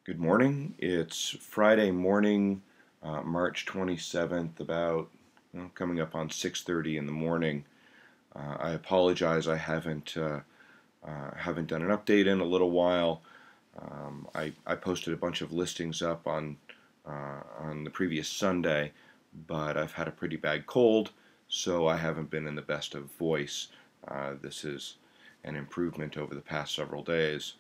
Good morning. It's Friday morning, March 27th, about coming up on 6:30 in the morning. I apologize. I haven't done an update in a little while. I posted a bunch of listings up on the previous Sunday, but I've had a pretty bad cold, so I haven't been in the best of voice. This is an improvement over the past several days.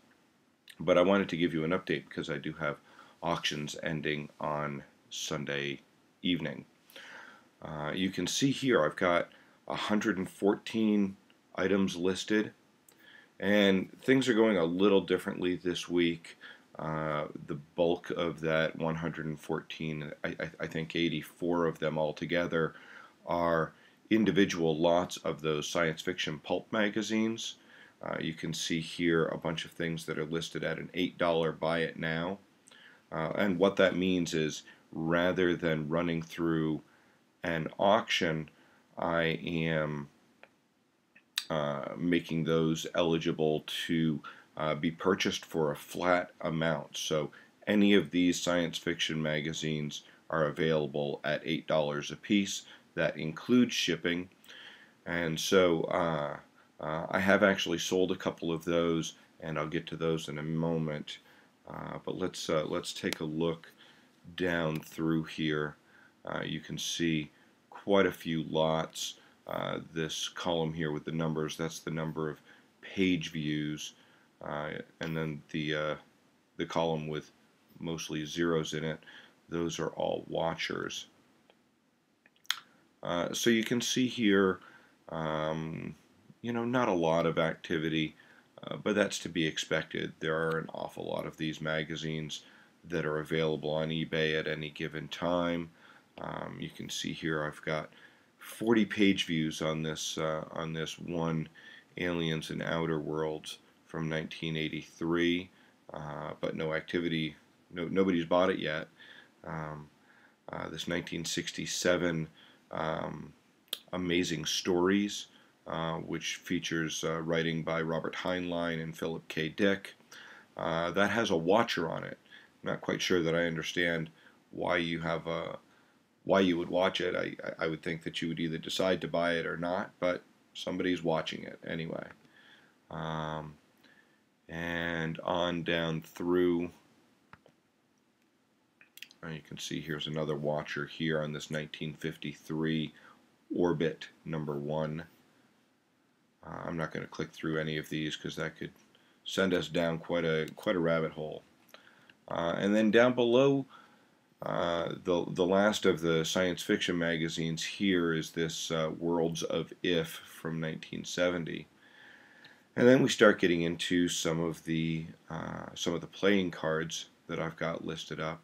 But I wanted to give you an update because I do have auctions ending on Sunday evening. You can see here I've got 114 items listed, and things are going a little differently this week. The bulk of that 114, I think 84 of them altogether, are individual lots of those science fiction pulp magazines. You can see here a bunch of things that are listed at an $8 buy it now. And what that means is rather than running through an auction, I am making those eligible to be purchased for a flat amount. So any of these science fiction magazines are available at $8 a piece. That includes shipping. And so I have actually sold a couple of those, and I'll get to those in a moment. But let's take a look down through here. You can see quite a few lots. This column here with the numbers, that's the number of page views, and then the column with mostly zeros in it, those are all watchers. So you can see here, not a lot of activity, but that's to be expected. There are an awful lot of these magazines that are available on eBay at any given time. You can see here I've got 40 page views on this one, Aliens and Outer Worlds from 1983, but no activity. Nobody's bought it yet. This 1967 Amazing Stories, which features writing by Robert Heinlein and Philip K. Dick. That has a watcher on it. I'm not quite sure that I understand why you would watch it. I would think that you would either decide to buy it or not, but somebody's watching it anyway. And on down through, you can see here's another watcher here on this 1953 Orbit #1. I'm not going to click through any of these because that could send us down quite a rabbit hole. And then down below, the last of the science fiction magazines here is this Worlds of If from 1970. And then we start getting into some of the playing cards that I've got listed up.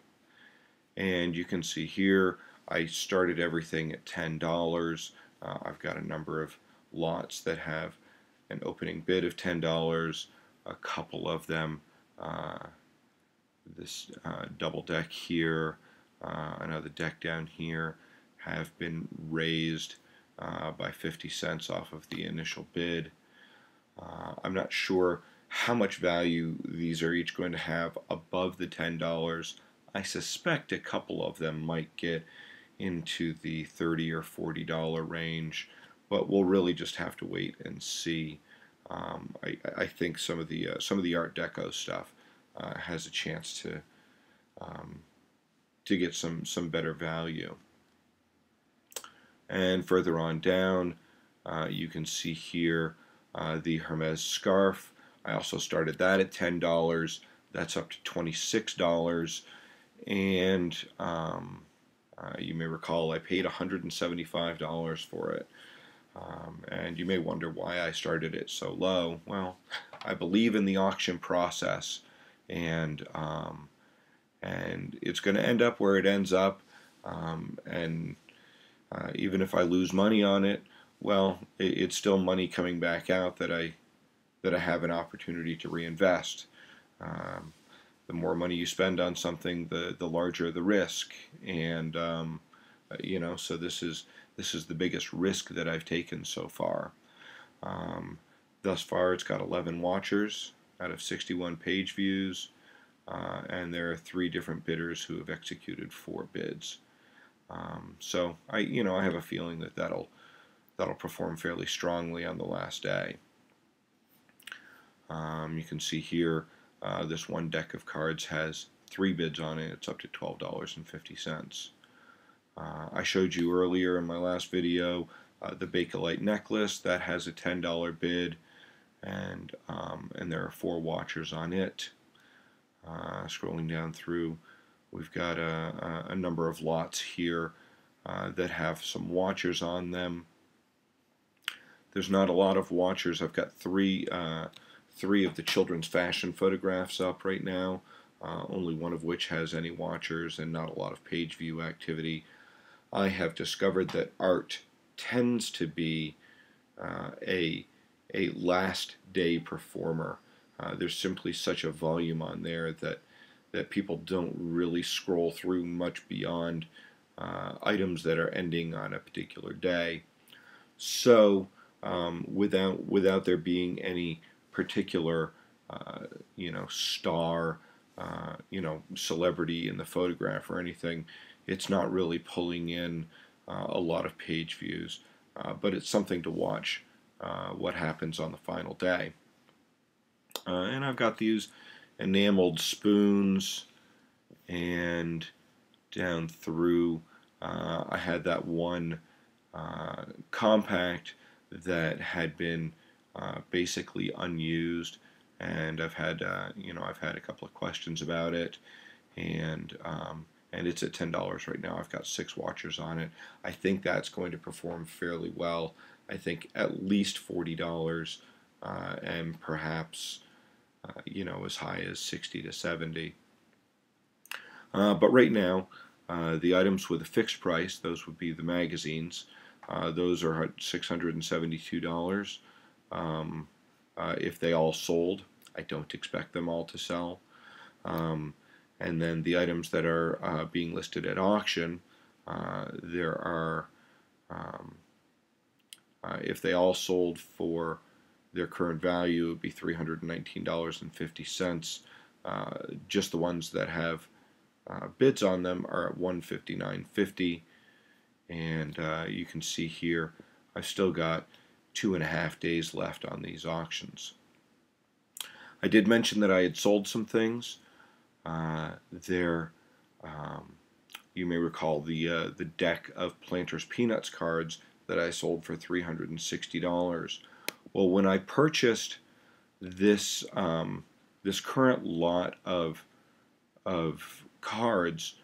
And you can see here I started everything at $10. I've got a number of lots that have an opening bid of $10. A couple of them, this double deck here, another deck down here, have been raised by 50 cents off of the initial bid. I'm not sure how much value these are each going to have above the $10. I suspect a couple of them might get into the $30 or $40 range, but we'll really just have to wait and see. I think some of the Art Deco stuff has a chance to get some better value. And further on down, you can see here the Hermes scarf. I also started that at $10. That's up to $26. And you may recall I paid $175 for it. And you may wonder why I started it so low. Well, I believe in the auction process, and it's going to end up where it ends up. And even if I lose money on it, well, it's still money coming back out that I have an opportunity to reinvest. The more money you spend on something, the larger the risk, and so this is the biggest risk that I've taken so far. Thus far, it's got 11 watchers out of 61 page views. and there are 3 different bidders who have executed 4 bids. So I have a feeling that that'll perform fairly strongly on the last day. You can see here this one deck of cards has 3 bids on it. It's up to $12.50. I showed you earlier in my last video the Bakelite necklace that has a $10 bid, and there are 4 watchers on it. Scrolling down through, we've got a number of lots here that have some watchers on them. There's not a lot of watchers. I've got three of the children's fashion photographs up right now, only one of which has any watchers and not a lot of page view activity. I have discovered that art tends to be a last day performer. There's simply such a volume on there that people don't really scroll through much beyond items that are ending on a particular day. So without there being any particular star celebrity in the photograph or anything, it's not really pulling in a lot of page views, but it's something to watch what happens on the final day. And I've got these enameled spoons, and down through I had that one compact that had been basically unused, and I've had a couple of questions about it, and it's at $10 right now. I've got 6 watchers on it. I think that's going to perform fairly well. I think at least $40, and perhaps as high as 60 to 70. But right now, the items with a fixed price, those would be the magazines. Those are at $672. If they all sold, I don't expect them all to sell. And then the items that are being listed at auction, there are, if they all sold for their current value, it would be $319.50. Just the ones that have bids on them are at $159.50. And you can see here I've still got 2.5 days left on these auctions. I did mention that I had sold some things. You may recall the deck of Planters Peanuts cards that I sold for $360. Well, when I purchased this this current lot of cards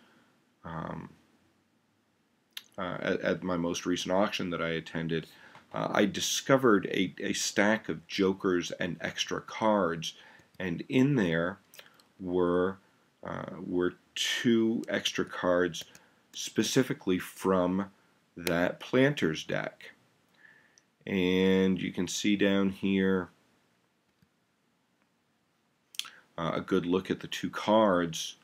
at my most recent auction that I attended, I discovered a stack of jokers and extra cards, and in there were 2 extra cards specifically from that Planters deck. And you can see down here a good look at the 2 cards.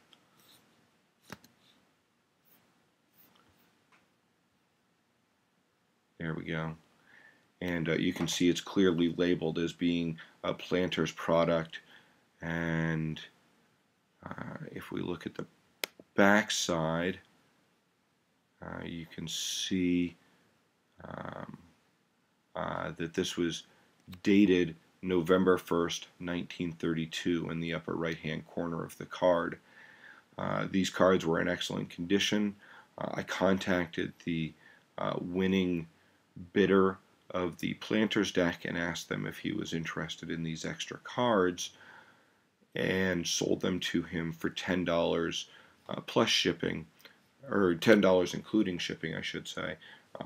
There we go. And you can see it's clearly labeled as being a Planters product. And if we look at the back side, you can see that this was dated November 1st, 1932 in the upper right-hand corner of the card. These cards were in excellent condition. I contacted the winning bidder of the Planters deck and asked them if he was interested in these extra cards, and sold them to him for $10 plus shipping, or $10 including shipping, I should say,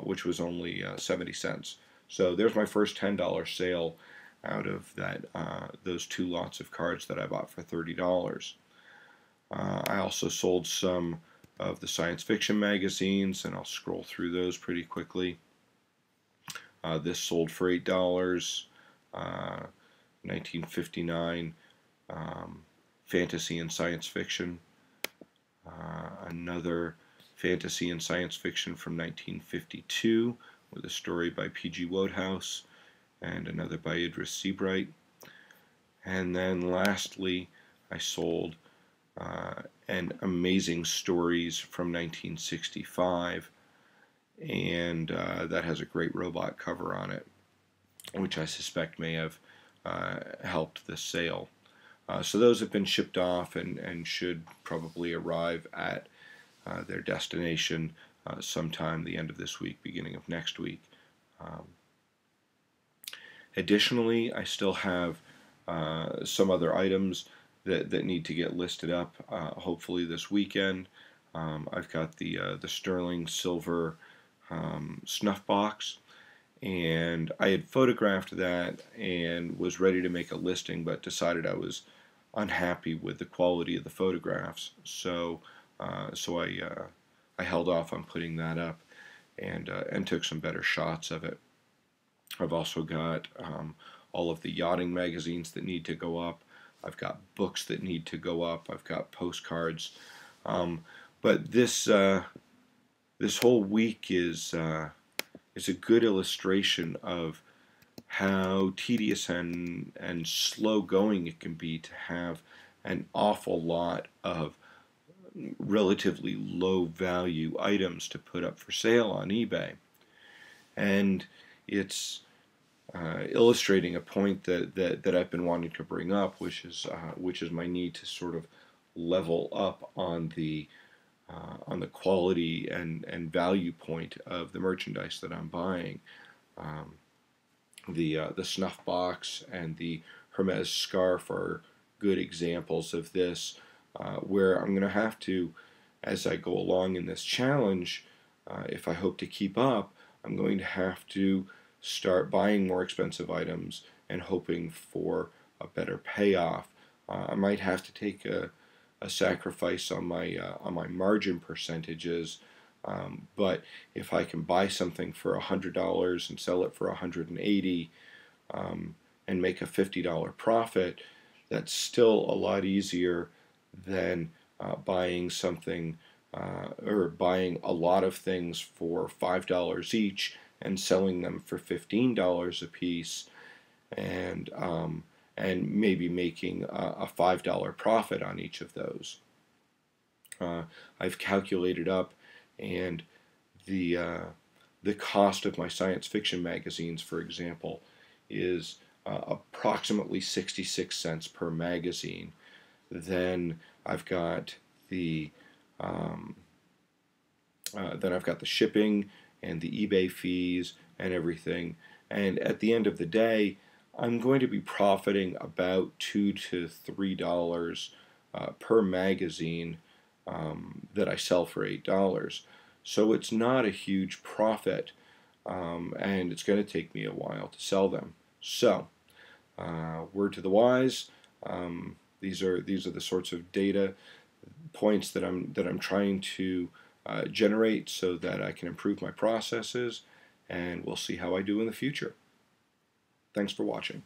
which was only 70 cents. So there's my first $10 sale out of that those 2 lots of cards that I bought for $30. I also sold some of the science fiction magazines, and I'll scroll through those pretty quickly. This sold for $8, 1959 fantasy and science fiction. Another fantasy and science fiction from 1952 with a story by P.G. Wodehouse, and another by Idris Seabright. And then lastly, I sold and Amazing Stories from 1965, and that has a great robot cover on it, which I suspect may have helped the sale. So those have been shipped off and should probably arrive at their destination sometime the end of this week, beginning of next week. Um, Additionally, I still have some other items that need to get listed up, hopefully this weekend. I've got the sterling silver snuff box, and I had photographed that and was ready to make a listing, but decided I was unhappy with the quality of the photographs, so I held off on putting that up and took some better shots of it. I've also got all of the yachting magazines that need to go up. I've got books that need to go up. I've got postcards. But this whole week is a good illustration of how tedious and slow going it can be to have an awful lot of relatively low value items to put up for sale on eBay. And it's illustrating a point that I've been wanting to bring up, which is my need to sort of level up on the quality and value point of the merchandise that I'm buying. The snuff box and the Hermes scarf are good examples of this, where I'm going to have to, as I go along in this challenge, if I hope to keep up, I'm going to have to start buying more expensive items and hoping for a better payoff. I might have to take a sacrifice on my margin percentages, but if I can buy something for $100 and sell it for $180 and make a $50 profit, that's still a lot easier than buying something or buying a lot of things for $5 each and selling them for $15 a piece, and maybe making a $5 profit on each of those. I've calculated up, and the cost of my science fiction magazines, for example, is approximately 66 cents per magazine. Then I've got the shipping and the eBay fees and everything, and at the end of the day, I'm going to be profiting about $2 to $3 per magazine that I sell for $8. So it's not a huge profit, and it's going to take me a while to sell them. So, word to the wise. These are the sorts of data points that I'm trying to generate so that I can improve my processes, and we'll see how I do in the future. Thanks for watching.